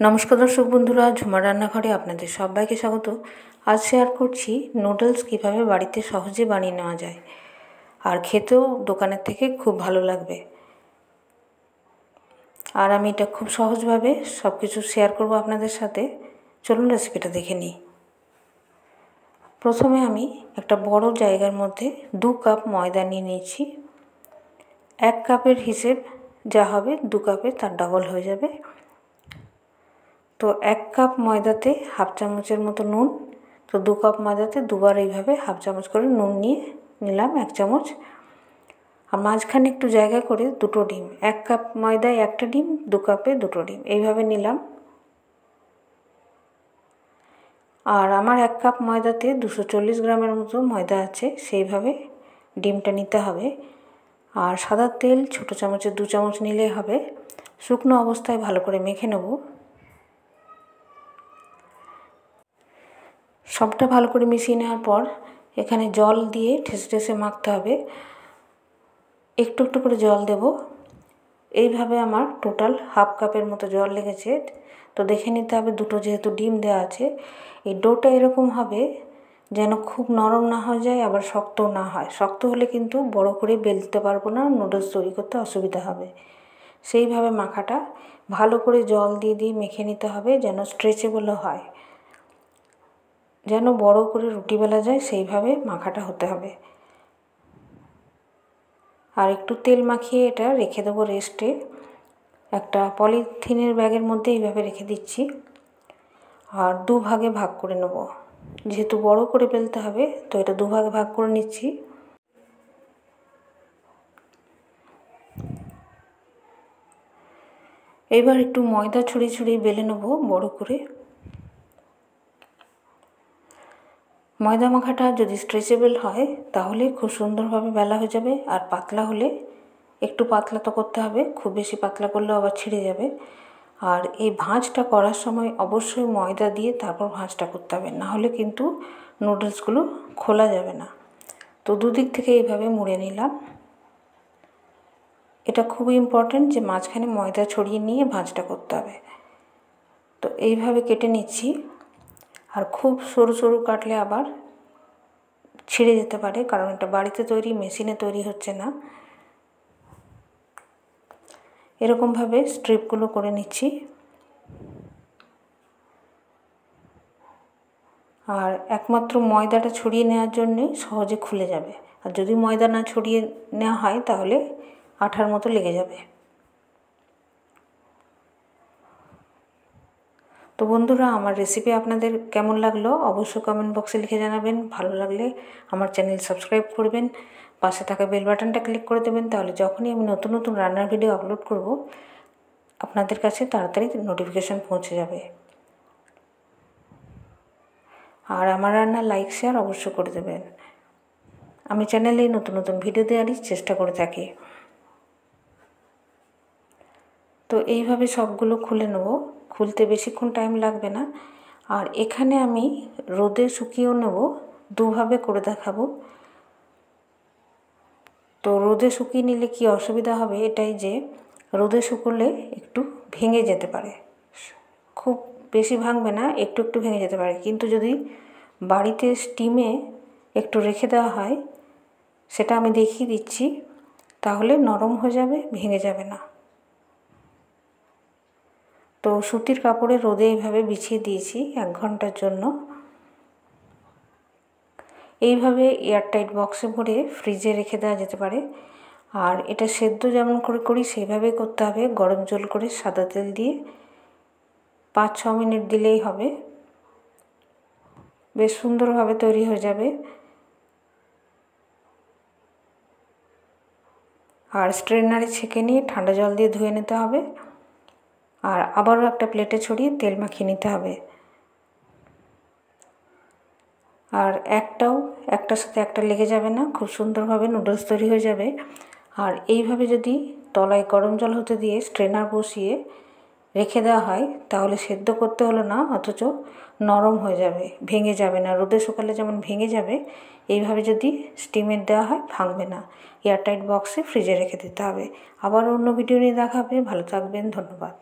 নমস্কার দর্শক বন্ধুরা, ঝুমার রান্নাঘরে আপনাদের সবাইকে স্বাগত। আজ শেয়ার করছি নুডলস কিভাবে বাড়িতে সহজে বানিয়ে নেওয়া যায়, আর খেতেও দোকানের থেকে খুব ভালো লাগবে। আর আমি এটা খুব সহজভাবে সব কিছু শেয়ার করব আপনাদের সাথে। চলুন রেসিপিটা দেখে নিই। প্রথমে আমি একটা বড় জায়গার মধ্যে 2 কাপ ময়দা নিয়ে নিয়েছি। 1 কাপের হিসেব যা হবে 2 কাপে তার ডবল হয়ে যাবে। তো 1 কাপ ময়দাতে হাফ চামচের মতো নুন, তো 2 কাপ ময়দাতে দুবার এইভাবে হাফ চামচ করে নুন নিয়ে নিলাম 1 চামচ। আর মাঝখানে একটু জায়গা করে 2টো ডিম, 1 কাপ ময়দায় 1টা ডিম, 2 কাপে 2টো ডিম এইভাবে নিলাম। আর আমার 1 কাপ ময়দাতে 240 গ্রামের মতো ময়দা আছে, সেইভাবে ডিমটা নিতে হবে। আর সাদা তেল ছোটো চামচে 2 চামচ নিলেই হবে। শুকনো অবস্থায় ভালো করে মেখে নেব। সবটা ভালো করে মিশিয়ে নেওয়ার পর এখানে জল দিয়ে ঠেসে ঠেসে মাখতে হবে। একটু একটু করে জল দেব। এইভাবে আমার টোটাল হাফ কাপের মতো জল লেগেছে। তো দেখে নিতে হবে, দুটো যেহেতু ডিম দেওয়া আছে, এই ডোটা এরকম হবে যেন খুব নরম না হয়ে যায়, আবার শক্তও না হয়। শক্ত হলে কিন্তু বড় করে বেলতে পারবো না, নুডলস তৈরি করতে অসুবিধা হবে। সেইভাবে মাখাটা ভালো করে জল দিয়ে দিয়ে মেখে নিতে হবে, যেন স্ট্রেচেবলও হয়, যেন বড় করে রুটি বেলা যায়, সেইভাবে মাখাটা হতে হবে। আর একটু তেল মাখিয়ে এটা রেখে দেবো রেস্টে। একটা পলিথিনের ব্যাগের মধ্যে এইভাবে রেখে দিচ্ছি। আর 2 ভাগে ভাগ করে নেব, যেহেতু বড় করে বেলতে হবে, তো এটা 2 ভাগে ভাগ করে নিচ্ছি। এবার একটু ময়দা ছড়িয়ে ছড়িয়ে বেলে নেব বড় করে। ময়দা মাখাটা যদি স্ট্রেচেবল হয় তাহলে খুব সুন্দরভাবে বেলা হয়ে যাবে, আর পাতলা হলে একটু পাতলা তো করতে হবে, খুব বেশি পাতলা করলেও আবার ছিঁড়ে যাবে। আর এই ভাঁজটা করার সময় অবশ্যই ময়দা দিয়ে তারপর ভাঁজটা করতে হবে, না হলে কিন্তু নুডলসগুলো খোলা যাবে না। তো দুদিক থেকে এইভাবে মুড়ে নিলাম। এটা খুবই ইম্পর্ট্যান্ট যে মাঝখানে ময়দা ছড়িয়ে নিয়ে ভাঁজটা করতে হবে। তো এইভাবে কেটে নিচ্ছি। আর খুব সরু সরু কাটলে আবার ছিঁড়ে যেতে পারে, কারণ এটা বাড়িতে তৈরি, মেশিনে তৈরি হচ্ছে না। এরকমভাবে স্ট্রিপগুলো করে নিচ্ছি। আর একমাত্র ময়দাটা ছড়িয়ে নেওয়ার জন্যে সহজে খুলে যাবে, আর যদি ময়দা না ছড়িয়ে নেওয়া হয় তাহলে আঠার মতো লেগে যাবে। তো বন্ধুরা, আমার রেসিপি আপনাদের কেমন লাগলো অবশ্যই কমেন্ট বক্সে লিখে জানাবেন। ভালো লাগলে আমার চ্যানেল সাবস্ক্রাইব করবেন, পাশে থাকা বেল বাটনটা ক্লিক করে দেবেন, তাহলে যখনই আমি নতুন নতুন রান্নার ভিডিও আপলোড করব আপনাদের কাছে তাড়াতাড়ি নোটিফিকেশান পৌঁছে যাবে। আর আমার রান্না লাইক শেয়ার অবশ্যই করে দেবেন। আমি চ্যানেলে নতুন নতুন ভিডিও দেওয়ারই চেষ্টা করে থাকি। তো এইভাবে সবগুলো খুলে নেব, খুলতে বেশিক্ষণ টাইম লাগবে না। আর এখানে আমি রোদে শুকিয়েও নেব, দুভাবে করে দেখাবো। তো রোদে শুকিয়ে নিলে কি অসুবিধা হবে, এটাই যে রোদে শুকোলে একটু ভেঙে যেতে পারে, খুব বেশি ভাঙবে না, একটু একটু ভেঙে যেতে পারে। কিন্তু যদি বাড়িতে স্টিমে একটু রেখে দেওয়া হয়, সেটা আমি দেখিয়ে দিচ্ছি, তাহলে নরম হয়ে যাবে, ভেঙে যাবে না। তো সুতির কাপড়ে রোদে এইভাবে বিছিয়ে দিয়েছি 1 ঘন্টার জন্য। এইভাবে এয়ারটাইট বক্সে ভরে ফ্রিজে রেখে দেওয়া যেতে পারে। আর এটা সেদ্ধ যেমন করে করি সেইভাবেই করতে হবে। গরম জল করে সাদা তেল দিয়ে 5-6 মিনিট দিলেই হবে, বেশ সুন্দরভাবে তৈরি হয়ে যাবে। আর স্ট্রেনারে ছেঁকে নিয়ে ঠান্ডা জল দিয়ে ধুয়ে নিতে হবে। আর আবারও একটা প্লেটে ছড়িয়ে তেল মাখিয়ে নিতে হবে। আর একটার সাথে একটা লেগে যাবে না, খুব সুন্দরভাবে নুডলস তৈরি হয়ে যাবে। আর এইভাবে যদি তলায় গরম জল হতে দিয়ে স্ট্রেনার বসিয়ে রেখে দেওয়া হয়, তাহলে সেদ্ধ করতে হলো না, অথচ নরম হয়ে যাবে, ভেঙে যাবে না। রোদে শুকালে যেমন ভেঙে যাবে, এইভাবে যদি স্টিমে দেওয়া হয় ভাঙবে না। এয়ারটাইট বক্সে ফ্রিজে রেখে দিতে হবে। আবার অন্য ভিডিও নিয়ে দেখা হবে। ভালো থাকবেন, ধন্যবাদ।